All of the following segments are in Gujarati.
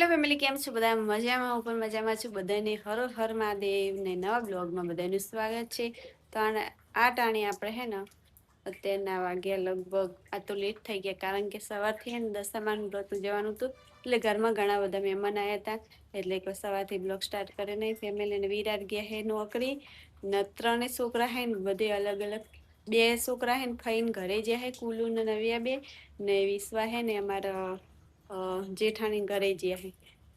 હેલો ફેમિલી, કેમ છો બધા? મજામાં? હું પણ મજામાં છું. બધાને હર હર મહાદેવ ને નવા બ્લોગમાં બધાનું સ્વાગત છે. તો આ ટાણી આપણે હે ને અત્યારના વાગ્યા લગભગ આ તો લેટ થઈ ગયા, કારણ કે સવારથી હે ને દશામાનું વ્રત જવાનું હતું, એટલે ઘરમાં ઘણા બધા મહેમાન આવ્યા હતા, એટલે સવારથી બ્લોગ સ્ટાર્ટ કરે નહીં. ફેમિલીને વિરાટ ગયા હે નોકરી ને 3 છોકરા હે ને બધે અલગ અલગ. 2 છોકરા હે ને ફઈને ઘરે જ્યાં હે, કુલુ ને નવ્યા બે ને વિશ્વા હે ને અમારા જેઠાણી ઘરે જ્યાં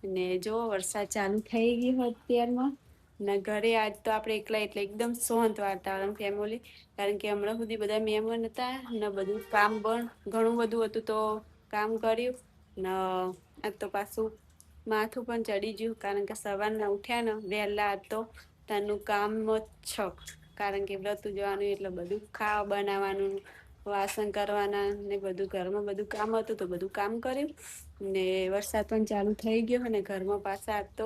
હે ને જો વરસાદ ચાલુ થઈ ગયો અત્યારમાં ને ઘરે આજ તો આપણે એકલા એટલે એકદમ શાંત વાતાવરણ ફેમિલી, કારણ કે હમણાં સુધી બધા મહેમાન હતા ને બધું કામ પણ ઘણું બધું હતું, તો કામ કર્યું ને આજ તો પાછું માથું પણ ચડી ગયું, કારણ કે સવારના ઉઠ્યા ને વહેલા તો તેનું કામ જ છ, કારણ કે વ્રત ઉજવવાનું એટલે બધું ખાવા બનાવવાનું, વાસણ કરવાના ને બધું ઘરમાં બધું કામ હતું, તો બધું કામ કર્યું ને વરસાદ પણ ચાલુ થઈ ગયો અને ઘરમાં પાછા તો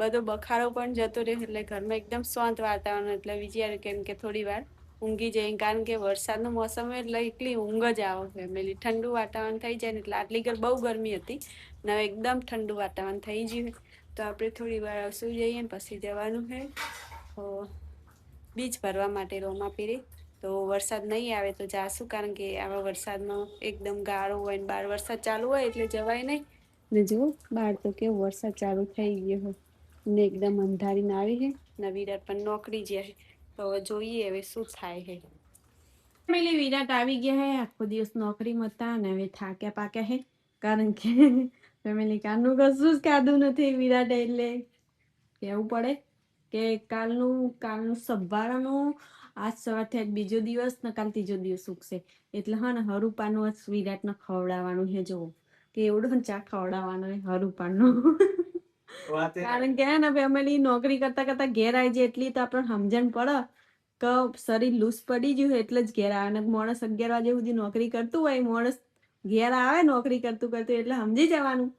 બધો બખાડો પણ જતો રહ્યો, એટલે ઘરમાં એકદમ શાંત વાતાવરણ. એટલે વિચાર્યું કેમ કે થોડી વાર ઊંઘી જાય, કારણ કે વરસાદનો મોસમ એટલે એટલી ઊંઘ જ આવે ફેમિલી. ઠંડુ વાતાવરણ થઈ જાય ને એટલે આટલી બહુ ગરમી હતી ને હવે એકદમ ઠંડુ વાતાવરણ થઈ ગયું, તો આપણે થોડી વાર સુઈ જઈએ ને પછી જવાનું છે બીજ ભરવા માટે રોમાપીરી. તો વરસાદ નહીં આવે તો જાશું, કારણ કે આવા વરસાદમાં એકદમ ગાળો હોય ને બહાર વરસાદ ચાલુ હોય એટલે જવાય નહીં. ને જો બહાર તો કેવો વરસાદ ચાલુ થઈ ગયો હોય ને એકદમ અંધારીને આવી છે ને વિરાટ પણ નોકરી જાય, તો હવે જોઈએ હવે શું થાય છે. ફેમિલી વિરાટ આવી ગયા હે, આખો દિવસ નોકરીમાં હતા ને હવે થાક્યા પાક્યા હે, કારણ કે ફેમિલી કાલનું કશું જ ખાધું નથી વિરાટ, એટલે કહેવું પડે કે કાલનું સવારનું આજ સવારથી આજ બીજો દિવસ ને કાલ ત્રીજો દિવસ ઉગશે, એટલે હા ને હરુપાનું વિરાટને ખવડાવવાનું છે. જોવો કે એવડો ચા ખવડાવવાનો હરુપાનો કારણ કે હે ને ફેમિલી નોકરી કરતા કરતા ઘેર આવી જાય એટલી તો આપણને સમજણ પડે કે શરીર લૂસ પડી ગયું એટલે જ ઘેર આવે. માણસ 11 વાગે સુધી નોકરી કરતું હોય, માણસ ઘેર આવે નોકરી કરતું કરતું, એટલે સમજી જવાનું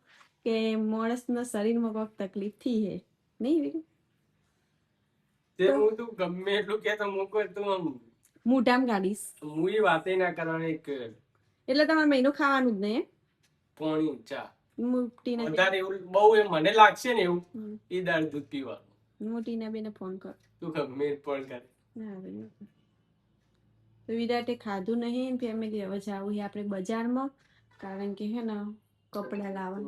કે માણસના શરીરમાં કોઈક તકલીફ થી હે નહીં. હું તો ગમે એટલું કે તો મૂકો તું મોઢામાં કાઢીશ, હું એ વાતે ના કરવાની. એટલે તમારે મહિનો ખાવાનું જ નહીં, પાણી ચા મોટીને વધારે એવું બહુ એમ મને લાગશે ને એવું એ દાળ દૂધ પીવાનું. મોટીના બેને ફોન કર, તું ગમે ફોન કર. તો વિરાટે ખાધું નહીં ફેમિલી. હવે જાવું છે આપણે બજારમાં, કારણ કે હે ને કપડા લાવવા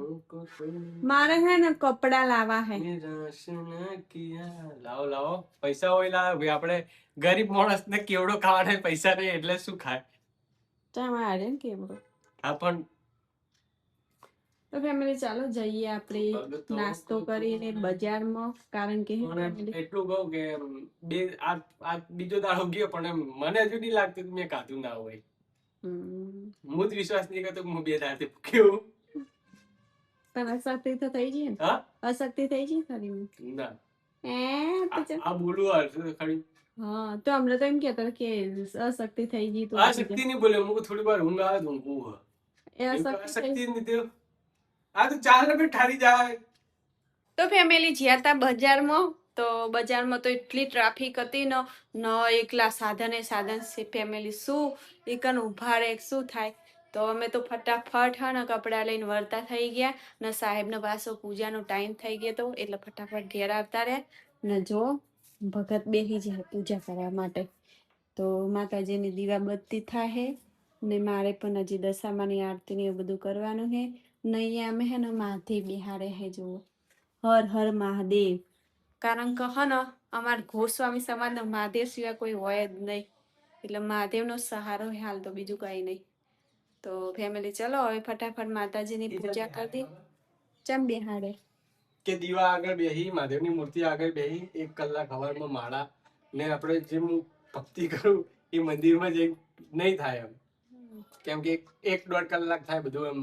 મારે હે ને કપડા લાવવા હે. લાવો લાવો, પૈસા હોય લાવો ભાઈ. આપણે ગરીબ માણસ ને કેવડો ખાવાના પૈસા નહીં એટલે શું ખાય તમારે કેવડો. હા પણ તો ફેમિલી ચાલો જઈએ આપણે નાસ્તો કરીને બજારમાં, કારણ કે એટલું કહું કે આ બીજો દાડો ગયો પણ મને હજુ નહીં લાગતું કે મેં ખાધું ના હોય. હું જ વિશ્વાસ નહીં કરતો કે હું 2 દાડથી ભૂખ્યો. તને અશક્તિ તો થઈ ગઈ ને? અશક્તિ થઈ ગઈ ખરી ના આ બોલું હશે ખરી. હા તો હમણાં તો એમ કહેતા કે અશક્તિ થઈ ગઈ, તો આ શક્તિ નહીં બોલે. હું થોડી વાર ઊંઘ આવે તો ઊંઘું એ અશક્તિ નથી. આ તો 4 મિનિટ ઠારી જાય. તો ફેમિલી જ્યાં હતા બજારમાં, તો બજારમાં તો એટલી ટ્રાફિક હતી ને ન એકલા સાધન છે ફેમિલી. શું એકન ઉભા રહે શું થાય, તો અમે તો ફટાફટ હા ને કપડાં લઈને વળતા થઈ ગયા ને સાહેબનો પાછો પૂજાનો ટાઈમ થઈ ગયો હતો, એટલે ફટાફટ ઘેર આવતા રહ્યા ને જો ભગત બેસી જાય પૂજા કરવા માટે. તો માતાજીની દીવાબત્તી થાય ને મારે પણ હજી દશામાની આરતી ને એવું બધું કરવાનું છે. નહીં અમે હે ને મહાદેવ બિહારે હે, જુઓ હર હર મહાદેવ, કારણ કે હે ને અમાર ગોસ્વામી સમાજનો મહાદેવ સિવાય કોઈ હોય જ નહીં, એટલે મહાદેવનો સહારો હાલ તો બીજું કઈ નહીં. તો ફેમિલી ચલો હવે ફટાફટ માતાજીની પૂજા કરી દી. ચમ બિહાડે કે દીવા આગળ બેહી મહાદેવની મૂર્તિ આગળ બેહી 1 કલાક હવારમાં માળા ને આપણે જેમ ભક્તિ કરું એ મંદિરમાં જઈ નહીં થાય એમ, કેમ કે 1-1.5 કલાક થાય બધું એમ,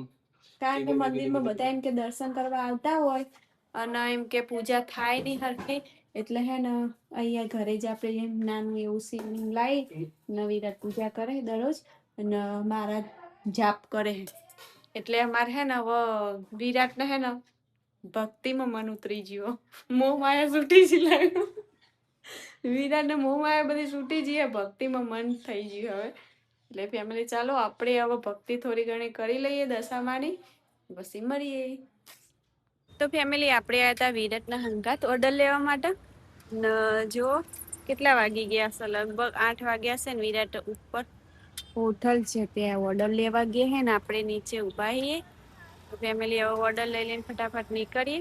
કારણ કે મંદિરમાં બધા એમ કે દર્શન કરવા આવતા હોય અને એમ કે પૂજા થાય નહીં હરખી, એટલે હે ને અહીંયા ઘરે જ આપણે એમ નાનું એવું શિવલિંગ લાવી નવીરાત પૂજા કરે દરરોજ અને મારા જાપ કરે. એટલે અમારે હે ને હવે વિરાટને હે ને ભક્તિમાં મન ઉતરી ગયો, મોહ માયા છૂટી જ લાગ્યું. વિરાટને મોહ માયા બધી છૂટી જઈએ, ભક્તિમાં મન થઈ ગયું હવે. એટલે ફેમિલી ચાલો આપણે હવે ભક્તિ થોડી ઘણી કરી લઈએ દશામાની, પછી મળીએ. તો ફેમિલી આપણે આવ્યા હતા વિરાટના હંગાત ઓર્ડર લેવા માટે ને જો કેટલા વાગી ગયા છે, લગભગ 8 વાગ્યા છે ને વિરાટ ઉપર હોટલ છે ત્યાં ઓર્ડર લેવા ગયા હે ને આપણે નીચે ઊભા છીએ. તો ફેમિલી હવે ઓર્ડર લઈ લઈને ફટાફટ નીકળીએ.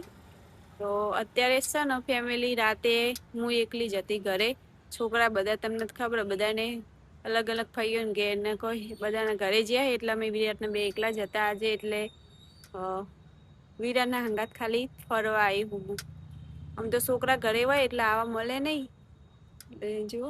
તો અત્યારે છે ને ફેમિલી રાતે હું એકલી જ હતી ઘરે, છોકરા બધા તમને ખબર બધાને અલગ અલગ ફઈઓને ઘેર ને કોઈ બધાના ઘરે જ્યાં એટલે અમે વિરાટને બે એકલા જ હતા આજે. એટલે વિરાટના હંગાત ખાલી ફરવા આવી હું. આમ તો છોકરા ઘરે હોય એટલે આવા મળે નહીં. જુઓ